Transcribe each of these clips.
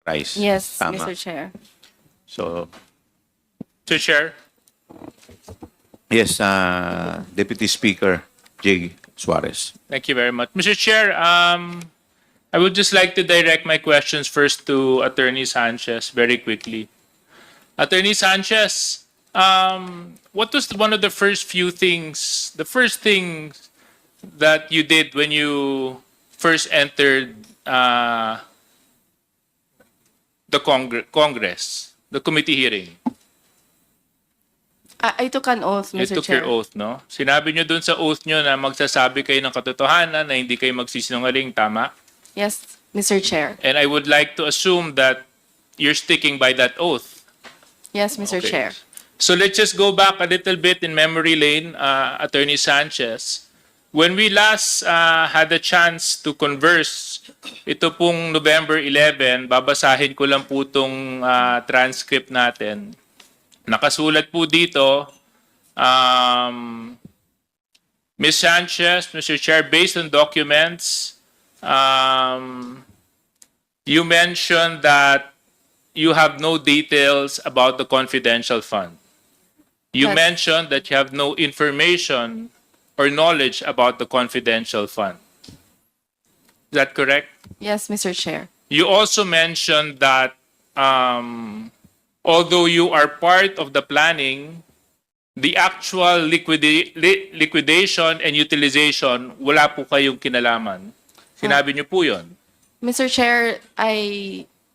Rice. Yes, Tama. Mr. Chair. So, Mr. Chair. yes, Deputy Speaker J. Suarez. Thank you very much. Mr. Chair, I would just like to direct my questions first to Attorney Sanchez very quickly. Attorney Sanchez, what was one of the first things that you did when you first entered the Congress, the committee hearing? I took an oath, You Mr. took Chair. your oath, no? Sinabi nyo dun sa oath nyo na magsasabi kayo ng katotohanan, na hindi kayo magsisinungaling, tama? Yes, Mr. Chair. And I would like to assume that you're sticking by that oath. Yes, Mr. Okay. Chair. So let's just go back a little bit in memory lane, Attorney Sanchez. When we last had a chance to converse, ito pong November 11, babasahin ko lang po itong transcript natin. Nakasulat po dito, Ms. Sanchez, Mr. Chair, based on documents, you mentioned that you have no details about the confidential fund. You Yes. mentioned that you have no information or knowledge about the confidential fund. Is that correct? Yes, Mr. Chair. You also mentioned that although you are part of the planning, the actual liquidation and utilization, wala po kayong kinalaman. Sinabi niyo po yun. Mr. Chair,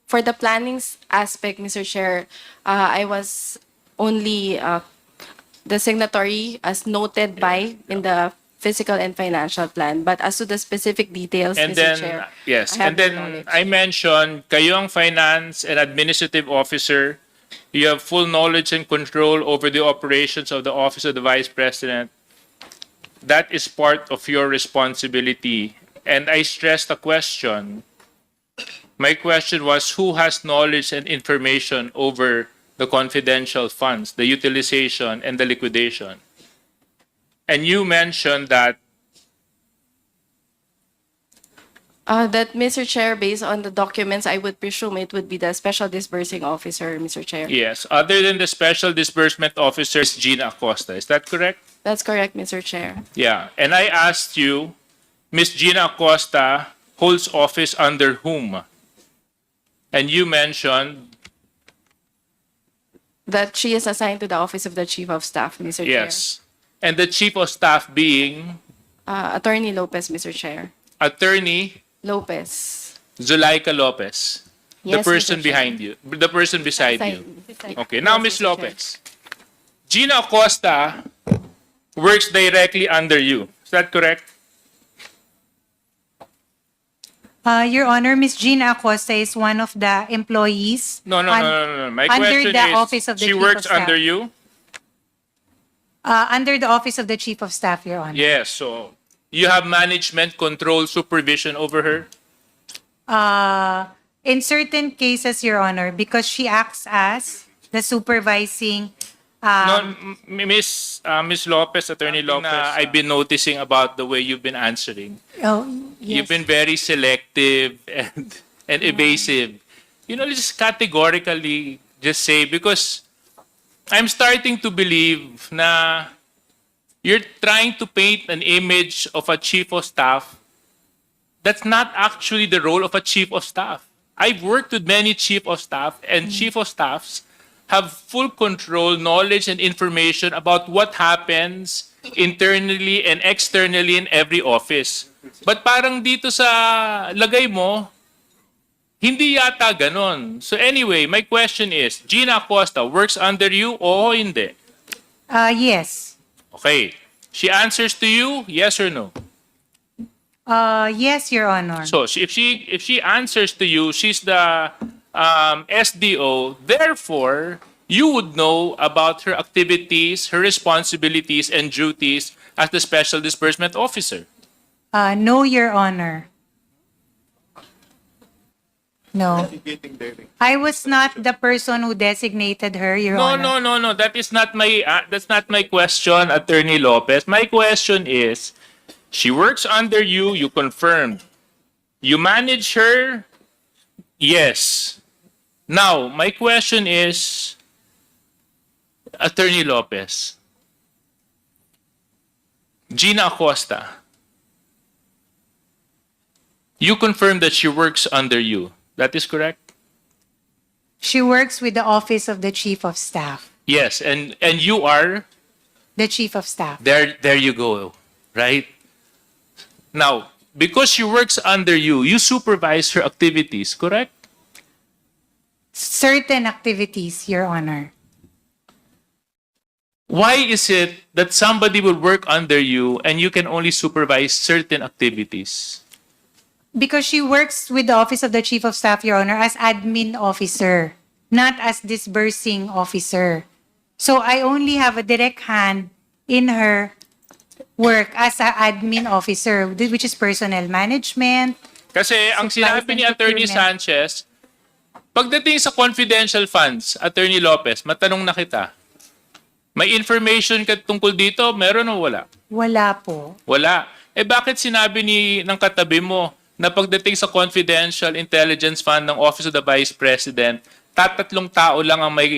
for the planning aspect, Mr. Chair, I was only the signatory as noted by in the physical and financial plan. But as to the specific details, And Mr. then, Chair, yes, I have and then no knowledge. I mentioned, kayo ang finance and administrative officer. You have full knowledge and control over the operations of the Office of the Vice President. That is part of your responsibility. And I stressed a question. My question was, who has knowledge and information over the confidential funds, the utilization, and the liquidation? And you mentioned that That, Mr. Chair, based on the documents, I would presume it would be the Special Disbursing Officer, Mr. Chair. yes, other than the Special Disbursement Officer, is Gina Acosta. Is that correct? That's correct, Mr. Chair. Yeah. And I asked you, Ms. Gina Acosta holds office under whom? And you mentioned, That she is assigned to the Office of the Chief of Staff, Mr. Chair. yes. And the Chief of Staff being Attorney Lopez, Mr. Chair. Attorney Lopez. Zuleika Lopez. The Yes, person Mr. Chair. behind you. The person beside you. Beside- Okay. Now, Yes, Ms. Mr. Chair. Lopez. Gina Acosta works directly under you. Is that correct? Your Honor, Ms. Gina Acosta is one of the employees. No. My Under question the is, Office of the she Chief works of Staff. under you? Under the Office of the Chief of Staff, Your Honor. Yes. So you have management control, supervision over her? In certain cases, Your Honor, because she acts as the supervising. No, Miss Lopez, Attorney Lopez, I've been noticing about the way you've been answering. Oh, You've yes. been very selective and evasive. You know, just categorically just say, because I'm starting to believe na you're trying to paint an image of a chief of staff that's not actually the role of a chief of staff. I've worked with many chief of staff, and chief of staffs have full control, knowledge, and information about what happens internally and externally in every office. But parang dito sa lagay mo, hindi yata ganon. So anyway, my question is, Gina Acosta works under you o hindi? Yes. Okay. She answers to you, yes or no? Yes, Your Honor. So if she answers to you, she's the SDO. Therefore, you would know about her activities, her responsibilities, and duties as the Special Disbursement Officer. No, Your Honor. No. I was not the person who designated her, Your Honor. No. That's not my question, Attorney Lopez. My question is, she works under you. You confirmed. You manage her. Yes. Now, my question is, Attorney Lopez, Gina Acosta, you confirm that she works under you. That is correct? She works with the Office of the Chief of Staff. Yes, and you are The Chief of Staff. there you go, right? Now, because she works under you, you supervise her activities, correct? Certain activities, Your Honor. Why is it that somebody will work under you and you can only supervise certain activities? Because she works with the Office of the Chief of Staff, Your Honor, as admin officer, not as disbursing officer. So I only have a direct hand in her work as an admin officer, which is personnel management. Kasi ang Supplies sinabi and ni Attorney procurement. Sanchez, pagdating sa confidential funds, Attorney Lopez, matanong na kita, may information ka tungkol dito? Meron o wala? Wala po. Wala. Eh bakit sinabi ng katabi mo na pagdating sa confidential intelligence fund ng Office of the Vice President, tatatlong tao lang ang may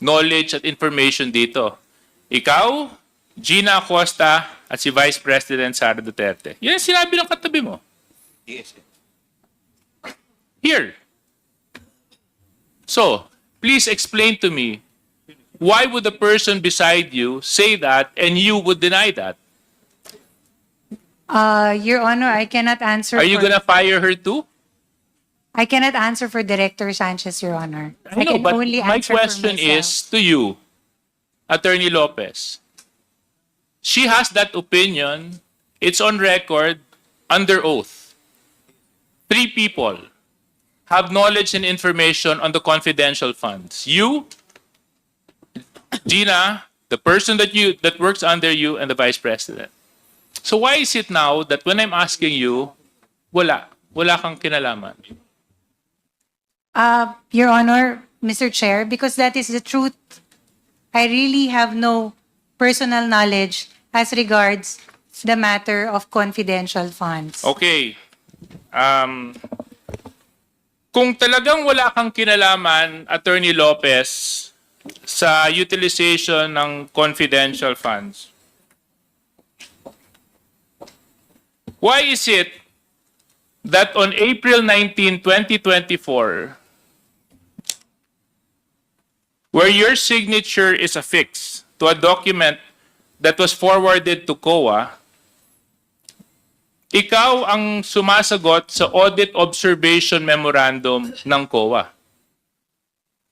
knowledge at information dito? Ikaw, Gina Acosta, at si Vice President Sara Duterte. Yan ang sinabi ng katabi mo. Here. So, please explain to me, why would the person beside you say that and you would deny that? Your Honor, I cannot answer. Are you for- gonna fire her too? I cannot answer for Director Sanchez, Your Honor. I know, can but only my answer for question myself. is to you, Attorney Lopez. She has that opinion. It's on record, under oath. 3 people have knowledge and information on the confidential funds. You, Gina, the person that works under you, and the Vice President. So why is it now that when I'm asking you, wala kang kinalaman? Your Honor, Mr. Chair, because that is the truth. I really have no personal knowledge as regards the matter of confidential funds. Okay. Kung talagang wala kang kinalaman, Attorney Lopez, sa utilization ng confidential funds, why is it that on April 19, 2024, where your signature is affixed to a document that was forwarded to COA, ikaw ang sumasagot sa Audit Observation Memorandum ng COA.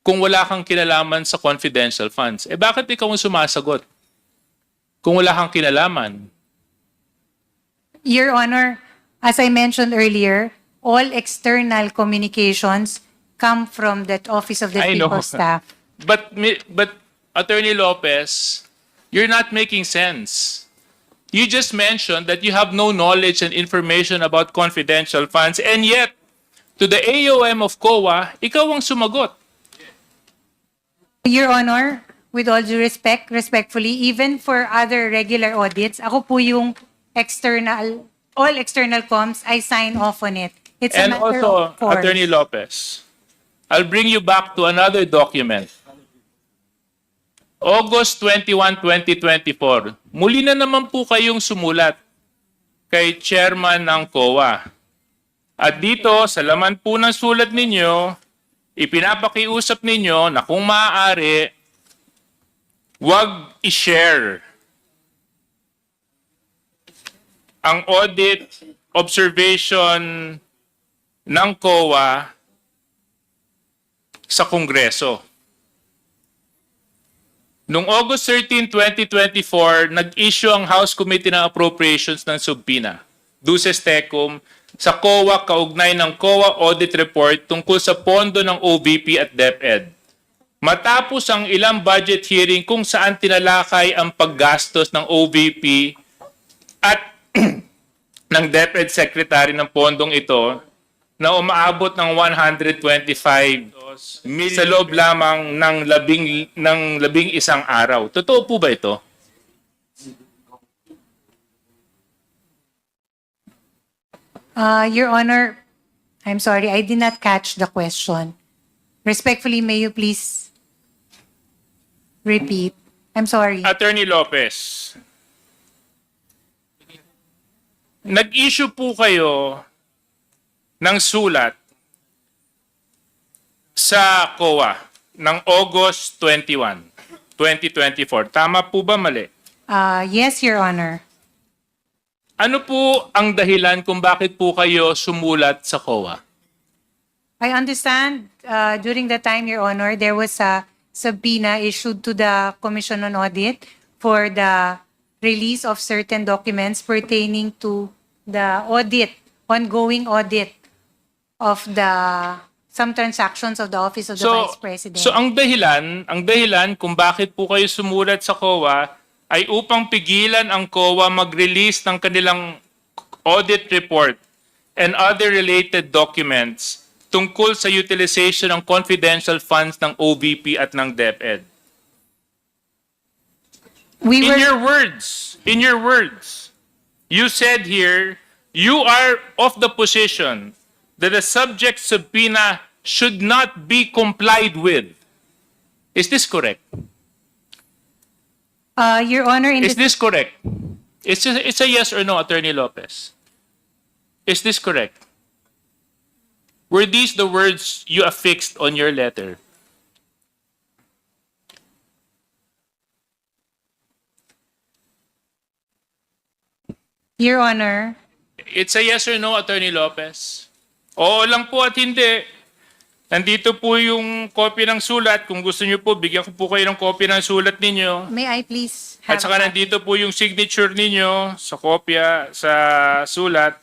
Kung wala kang kinalaman sa confidential funds, eh bakit ikaw ang sumasagot? Kung wala kang kinalaman. Your Honor, as I mentioned earlier, all external communications come from that Office of the I Chief know. of Staff. But Attorney Lopez, you're not making sense. You just mentioned that you have no knowledge and information about confidential funds, and yet, to the AOM of COA, ikaw ang sumagot. Your Honor, with all due respect, respectfully, even for other regular audits, ako po yung all external comms, I sign off on it. It's a And matter also, of course. Attorney Lopez, I'll bring you back to another document. August 21, 2024, muli na naman po kayong sumulat kay chairman ng COA. At dito, sa laman po ng sulat ninyo, ipinapakiusap ninyo na kung maaari, wag i-share ang audit observation ng COA sa Kongreso. Noong August 13, 2024, nag-issue ang House Committee ng Appropriations ng subpoena, Duces Tecum, sa COA kaugnay ng COA Audit Report tungkol sa pondo ng OVP at DepEd. Matapos ang ilang budget hearing kung saan tinalakay ang paggastos ng OVP at ng DepEd Secretary ng pondong ito na umaabot ng 125 million sa loob lamang ng labing isang araw. Totoo po ba ito? Your Honor, I'm sorry, I did not catch the question. Respectfully, may you please repeat? I'm sorry. Attorney Lopez, nag-issue po kayo ng sulat sa COA ng August 21, 2024. Tama po ba, mali? Yes, Your Honor. Ano po ang dahilan kung bakit po kayo sumulat sa COA? I understand during the time, Your Honor, there was a subpoena issued to the Commission on Audit for the release of certain documents pertaining to the ongoing audit of some transactions of the Office of the Vice President. So ang dahilan kung bakit po kayo sumulat sa COA ay upang pigilan ang COA mag-release ng kanilang audit report and other related documents tungkol sa utilization ng confidential funds ng OVP at ng DepEd. In your words, you said here, you are of the position that the subject subpoena should not be complied with. Is this correct? Your Honor, Is this correct? It's a yes or no, Attorney Lopez. Is this correct? Were these the words you affixed on your letter? Your Honor, It's a yes or no, Attorney Lopez. Oo lang po at hindi. Nandito po yung copy ng sulat. Kung gusto niyo po, bigyan ko po kayo ng copy ng sulat ninyo. may I please At have saka nandito po yung signature ninyo sa kopya sa sulat.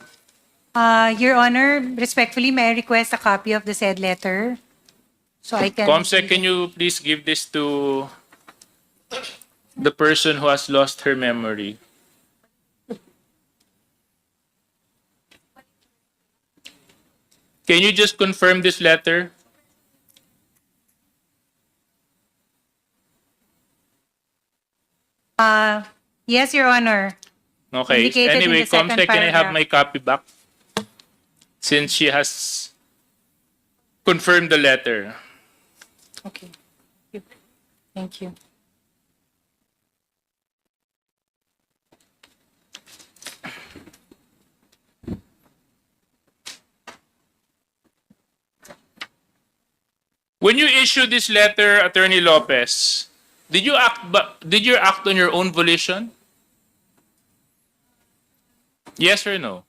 Your Honor, respectfully, may I request a copy of the said letter? So I can... Comsec, can you please give this to the person who has lost her memory? Can you just confirm this letter? Yes, Your Honor. Okay. Indicated in Anyway, the second Comsec, can I have paragraph. my copy back? Since she has confirmed the letter. Okay. Thank you. When you issue this letter, Attorney Lopez, did you act on your own volition? Yes or no?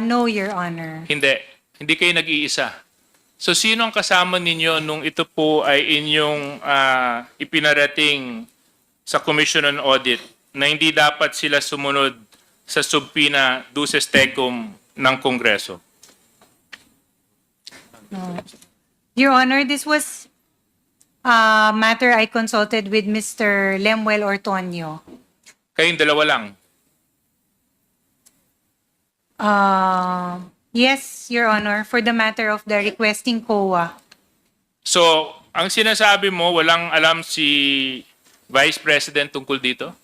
No, Your Honor. Hindi. Hindi kayo nag-iisa. So sino ang kasama ninyo nung ito po ay inyong ipinarating sa Commission on Audit na hindi dapat sila sumunod sa subpoena duces tecum ng Kongreso? Your Honor, this was a matter I consulted with Mr. Lemuel Ortonio. Kayong dalawa lang. Yes, Your Honor, for the matter of the requesting COA. So, ang sinasabi mo, walang alam si Vice President tungkol dito?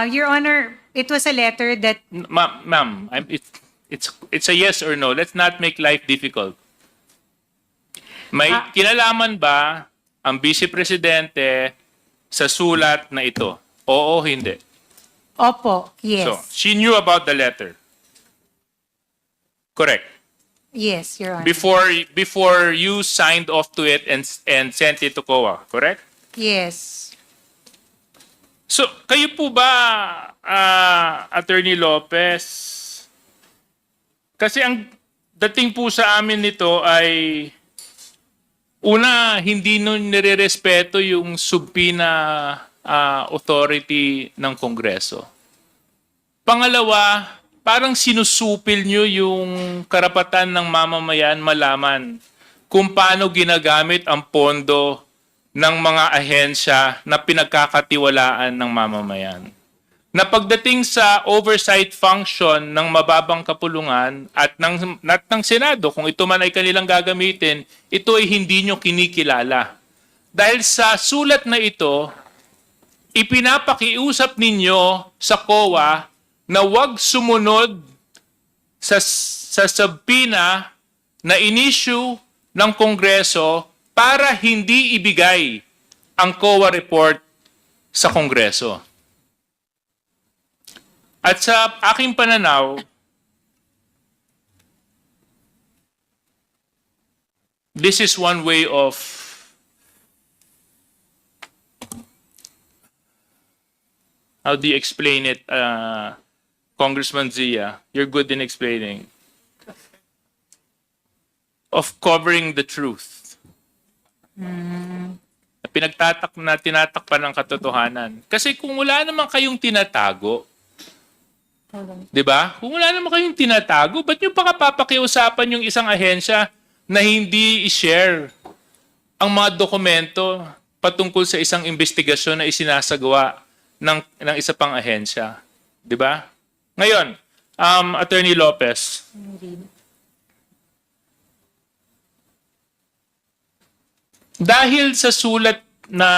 Your Honor, it was a letter that Ma'am, it's a yes or no. Let's not make life difficult. May kinalaman ba ang Vice Presidente sa sulat na ito? Oo, hindi. Opo, yes. So, she knew about the letter. Correct. Yes, Your Honor. Before you signed off to it and sent it to COA, correct? Yes. So, kayo po ba, Attorney Lopez, kasi ang dating po sa amin nito ay, una, hindi nun nire-respeto yung subpoena authority ng Kongreso. Pangalawa, parang sinusupil nyo yung karapatan ng mamamayan malaman kung paano ginagamit ang pondo ng mga ahensya na pinagkakatiwalaan ng mamamayan. Na pagdating sa oversight function ng mababang kapulungan at ng Senado, kung ito man ay kanilang gagamitin, ito ay hindi nyo kinikilala. Dahil sa sulat na ito, ipinapakiusap ninyo sa COA na huwag sumunod sa subpoena na in-issue ng Kongreso para hindi ibigay ang COA report sa Kongreso. At sa aking pananaw, this is one way of how do you explain it, Congressman Zia? You're good in explaining. Of covering the truth. Tinatakpan ng katotohanan. Kasi kung wala naman kayong tinatago, di ba? Kung wala naman kayong tinatago, ba't nyo pa papakiusapan yung isang ahensya na hindi i-share ang mga dokumento patungkol sa isang investigasyon na isinasagawa ng isa pang ahensya? Di ba? Ngayon, Attorney Lopez. Dahil sa sulat na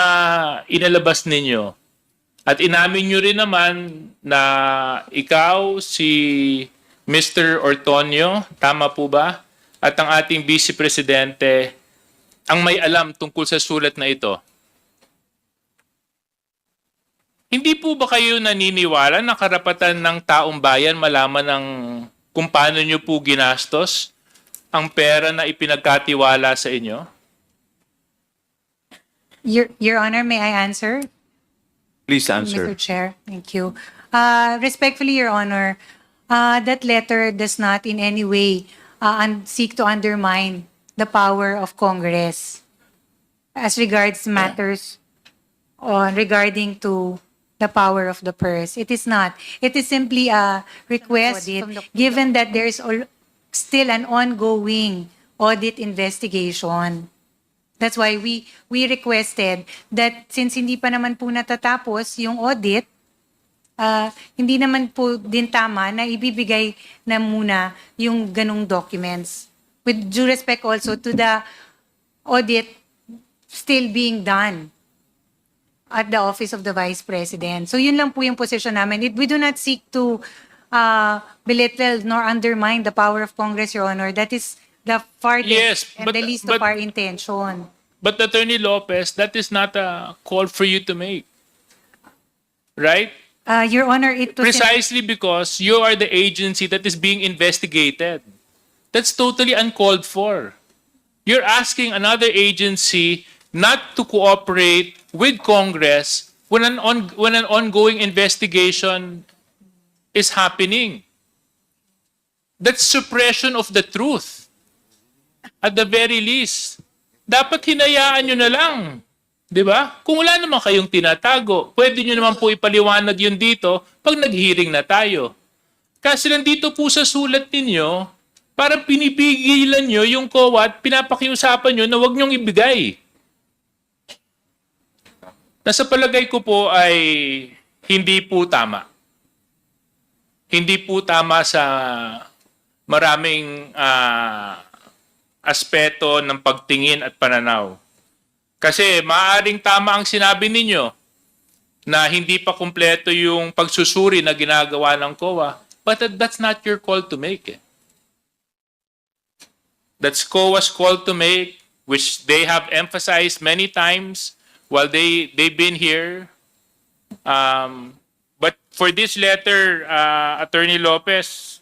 inalabas ninyo, at inamin nyo rin naman na ikaw, si Mr. Ortonio, tama po ba? At ang ating Vice Presidente, ang may alam tungkol sa sulat na ito. Hindi po ba kayo naniniwala na karapatan ng taong bayan malaman ng kung paano nyo po ginastos ang pera na ipinagkatiwala sa inyo? Your Honor, may I answer? Please answer. Mr. Chair, thank you. Respectfully, Your Honor, that letter does not in any way seek to undermine the power of Congress as regards matters regarding to the power of the purse. It is not. It is simply a request given that there is still an ongoing audit investigation. That's why we requested that since hindi pa naman po natatapos yung audit, hindi naman po din tama na ibibigay na muna yung ganong documents. With due respect also to the audit still being done at the Office of the Vice President. So yun lang po yung position namin. We do not seek to belittle nor undermine the power of Congress, Your Honor. That is the farthest Yes, and the least of our intention. But Attorney Lopez, that is not a call for you to make. Right? Your Honor, it was Precisely because you are the agency that is being investigated. That's totally uncalled for. You're asking another agency not to cooperate with Congress when an ongoing investigation is happening. That's suppression of the truth. At the very least, dapat hinayaan nyo na lang. Di ba? Kung wala naman kayong tinatago, pwede nyo naman po ipaliwanag yun dito pag nag-hearing na tayo. Kasi nandito po sa sulat ninyo, parang pinipigilan nyo yung COA at pinapakiusapan nyo na huwag nyong ibigay. Nasa palagay ko po ay hindi po tama. Hindi po tama sa maraming aspeto ng pagtingin at pananaw. Kasi maaaring tama ang sinabi ninyo na hindi pa kumpleto yung pagsusuri na ginagawa ng COA, but that's not your call to make. That's COA's call to make, which they have emphasized many times while they've been here. But for this letter, Attorney Lopez,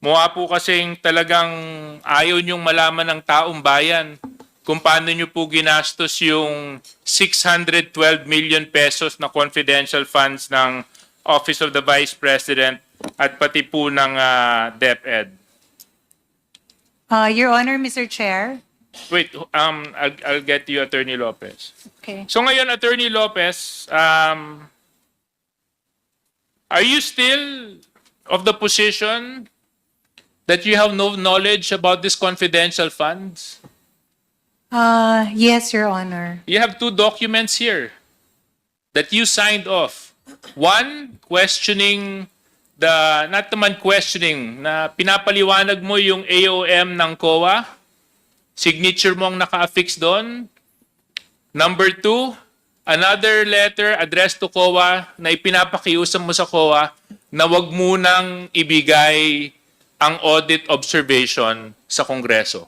mukha po kasing talagang ayaw niyong malaman ng taong bayan kung paano niyo po ginastos yung 612 million pesos na confidential funds ng Office of the Vice President at pati po ng DepEd. Your Honor, Mr. Chair. Wait, I'll get to you, Attorney Lopez. Okay. So ngayon, Attorney Lopez, are you still of the position that you have no knowledge about these confidential funds? Yes, Your Honor. You have two documents here that you signed off. One, questioning not naman questioning, na pinapaliwanag mo yung AOM ng COA. Signature mo ang naka-affix doon. Number two, another letter addressed to COA na ipinapakiusap mo sa COA na wag munang ibigay ang audit observation sa Kongreso.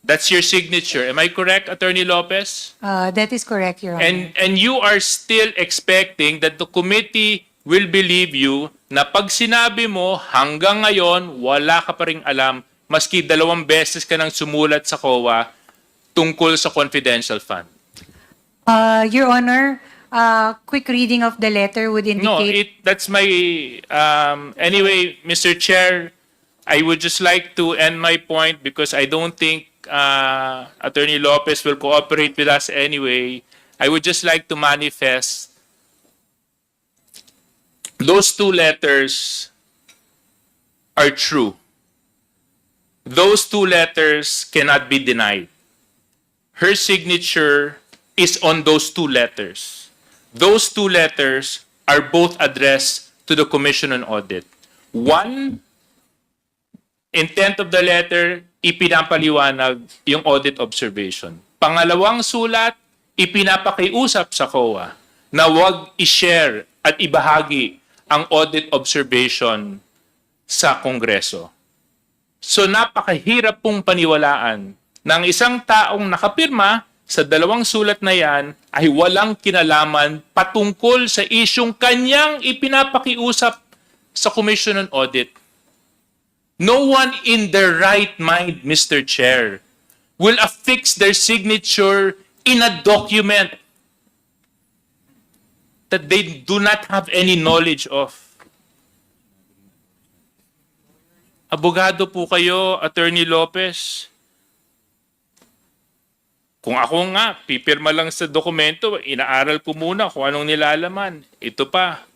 That's your signature. Am I correct, Attorney Lopez? That is correct, Your Honor. And you are still expecting that the committee will believe you na pag sinabi mo hanggang ngayon wala ka pa ring alam maski 2 beses ka nang sumulat sa COA tungkol sa confidential fund. Your Honor, quick reading of the letter would No, indicate... that's my anyway, Mr. Chair, I would just like to end my point because I don't think Attorney Lopez will cooperate with us anyway. I would just like to manifest those 2 letters are true. Those 2 letters cannot be denied. Her signature is on those 2 letters. Those 2 letters are both addressed to the Commission on Audit. One, intent of the letter, ipinapaliwanag yung audit observation. Pangalawang sulat, ipinapakiusap sa COA na huwag i-share at ibahagi ang audit observation sa Kongreso. So napakahirap pong paniwalaan ng isang taong nakapirma sa 2 sulat na yan ay walang kinalaman patungkol sa isyong kanyang ipinapakiusap sa Commission on Audit. No one in their right mind, Mr. Chair, will affix their signature in a document that they do not have any knowledge of. Abogado po kayo, Attorney Lopez. Kung ako nga, pipirma lang sa dokumento, inaaral ko muna kung anong nilalaman. Ito pa,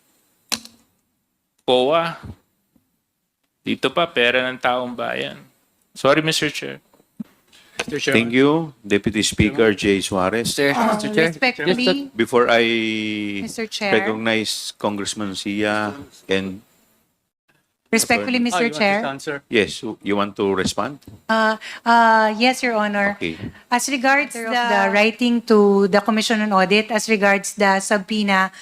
COA. Dito pa, pera ng taong bayan. Sorry, Mr. Chair. Mr. Chairman. Thank you, Deputy Speaker Jay Suarez. Mr. Chair. Respectfully, Before I Mr. Chair. recognize Congressman Sia and Respectfully, Mr. Chair. yes, you want to respond? Yes, Your Honor. Okay. As regards the writing to the Commission on Audit, as regards the subpoena,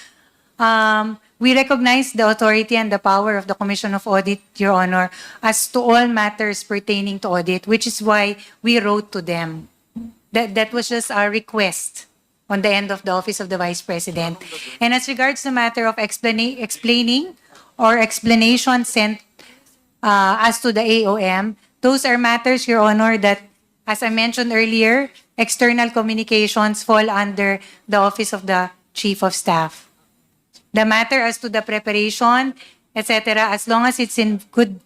we recognize the authority and the power of the Commission of Audit, Your Honor, as to all matters pertaining to audit, which is why we wrote to them. That was just our request on the end of the Office of the Vice President. And as regards the matter of explaining or explanation sent as to the AOM, those are matters, Your Honor, that, as I mentioned earlier, external communications fall under the Office of the Chief of Staff. The matter as to the preparation, etc., as long as it's in good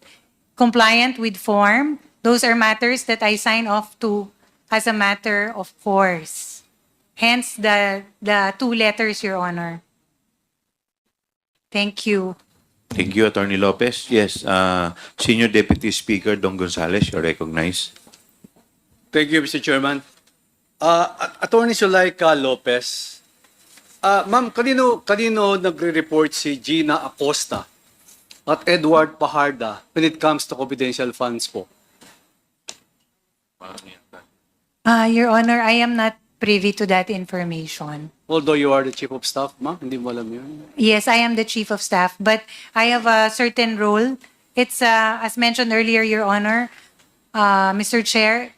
compliant with form, those are matters that I sign off to as a matter of course. Hence the 2 letters, Your Honor. Thank you. Thank you, Attorney Lopez. Yes, Senior Deputy Speaker Don Gonzales, you're recognized. Thank you, Mr. Chairman. Attorney Zulaika Lopez, ma'am, kanino nagre-report si Gina Acosta at Edward Pajarda when it comes to confidential funds po? Your Honor, I am not privy to that information. Although you are the Chief of Staff, ma'am, hindi mo alam yun. Yes, I am the Chief of Staff, but I have a certain role. It's, as mentioned earlier, Your Honor, Mr. Chair,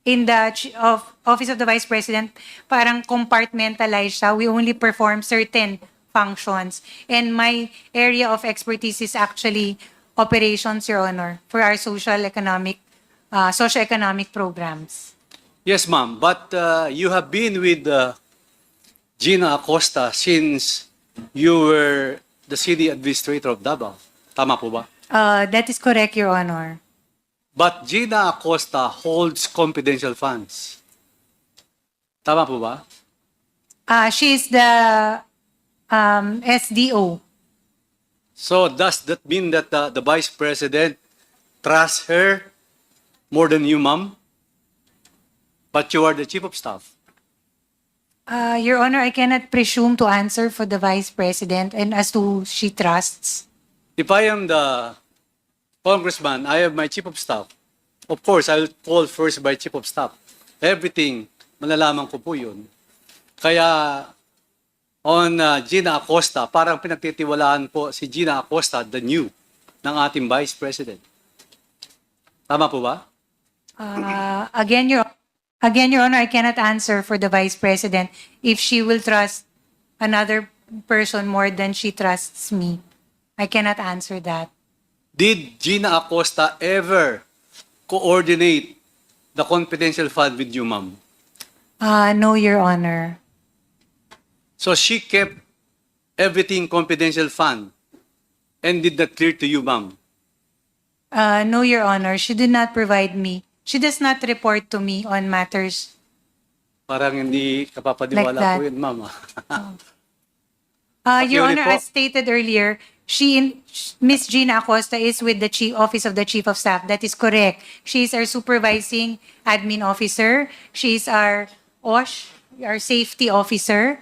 in the Office of the Vice President, parang compartmentalized siya. We only perform certain functions. And my area of expertise is actually operations, Your Honor, for our socioeconomic programs. Yes, ma'am, but you have been with Gina Acosta since you were the city administrator of Davao. Tama po ba? That is correct, Your Honor. But Gina Acosta holds confidential funds. Tama po ba? She is the SDO. So does that mean that the Vice President trusts her more than you, ma'am? But you are the Chief of Staff. Your Honor, I cannot presume to answer for the Vice President and as to who she trusts. If I am the Congressman, I have my Chief of Staff. Of course, I'll call first by Chief of Staff. Everything, malalaman ko po yun. Kaya, on Gina Acosta, parang pinagtitiwalaan po si Gina Acosta, the new, ng ating Vice President. Tama po ba? Again, Your Again, Your Honor, I cannot answer for the Vice President if she will trust another person more than she trusts me. I cannot answer that. Did Gina Acosta ever coordinate the confidential fund with you, ma'am? No, Your Honor. So she kept everything confidential fund and did that clear to you, ma'am? No, Your Honor. She did not provide me. She does not report to me on matters Parang hindi kapapaniwala Like that. po yun, ma'am. Your Pakiulit Honor, po. as stated earlier, Miss Gina Acosta is with the Office of the Chief of Staff. That is correct. She is our supervising admin officer. She is our OSH, our safety officer.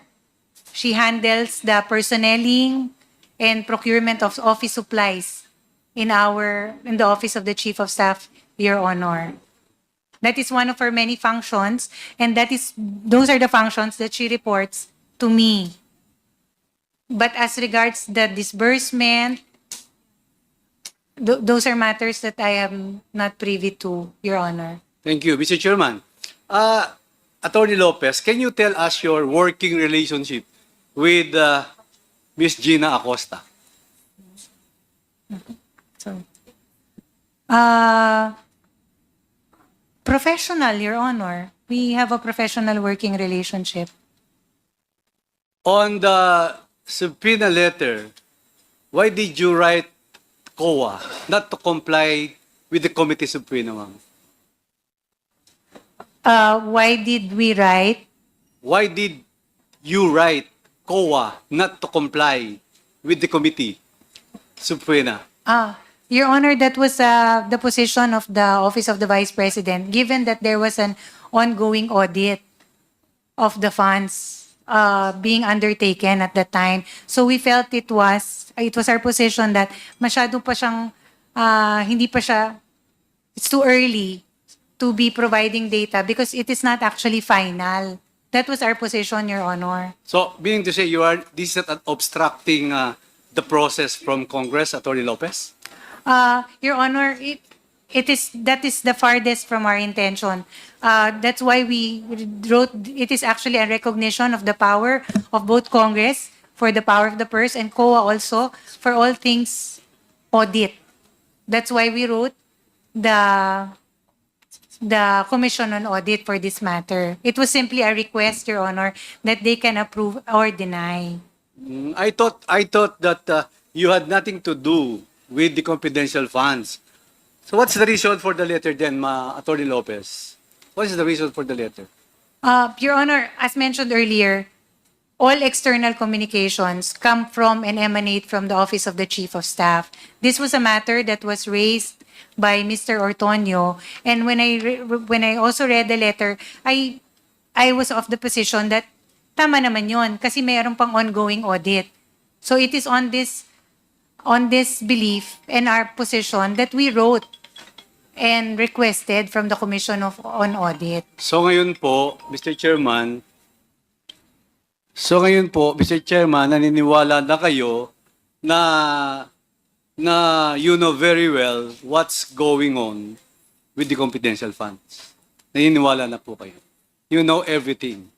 She handles the personnelling and procurement of office supplies in the Office of the Chief of Staff, Your Honor. That is one of her many functions, and those are the functions that she reports to me. But as regards the disbursement, those are matters that I am not privy to, Your Honor. Thank you, Mr. Chairman. Attorney Lopez, can you tell us your working relationship with Miss Gina Acosta? So, professional, Your Honor. We have a professional working relationship. On the subpoena letter, why did you write COA not to comply with the committee subpoena, ma'am? Why did we write? Why did you write COA not to comply with the committee subpoena? Your Honor, that was the position of the Office of the Vice President, given that there was an ongoing audit of the funds being undertaken at that time. So we felt it was our position that masyado pa siyang, hindi pa siya, it's too early to be providing data because it is not actually final. That was our position, Your Honor. So, meaning to say, this is not obstructing the process from Congress, Attorney Lopez? Your Honor, that is the farthest from our intention. That's why we wrote, it is actually a recognition of the power of both Congress for the power of the purse and COA also for all things audit. That's why we wrote the Commission on Audit for this matter. It was simply a request, Your Honor, that they can approve or deny. I thought that you had nothing to do with the confidential funds. So what's the reason for the letter then, Attorney Lopez? What is the reason for the letter? Your Honor, as mentioned earlier, all external communications come from and emanate from the Office of the Chief of Staff. This was a matter that was raised by Mr. Ortonio, and when I also read the letter, I was of the position that tama naman yon kasi mayroon pang ongoing audit. So it is on this belief and our position that we wrote and requested from the Commission on Audit. So ngayon po, Mr. Chairman, naniniwala na kayo na you know very well what's going on with the confidential funds. Naniniwala na po kayo. You know everything.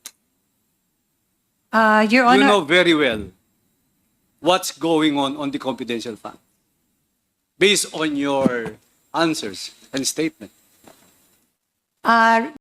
Your Honor, You know very well what's going on the confidential fund based on your answers and statement.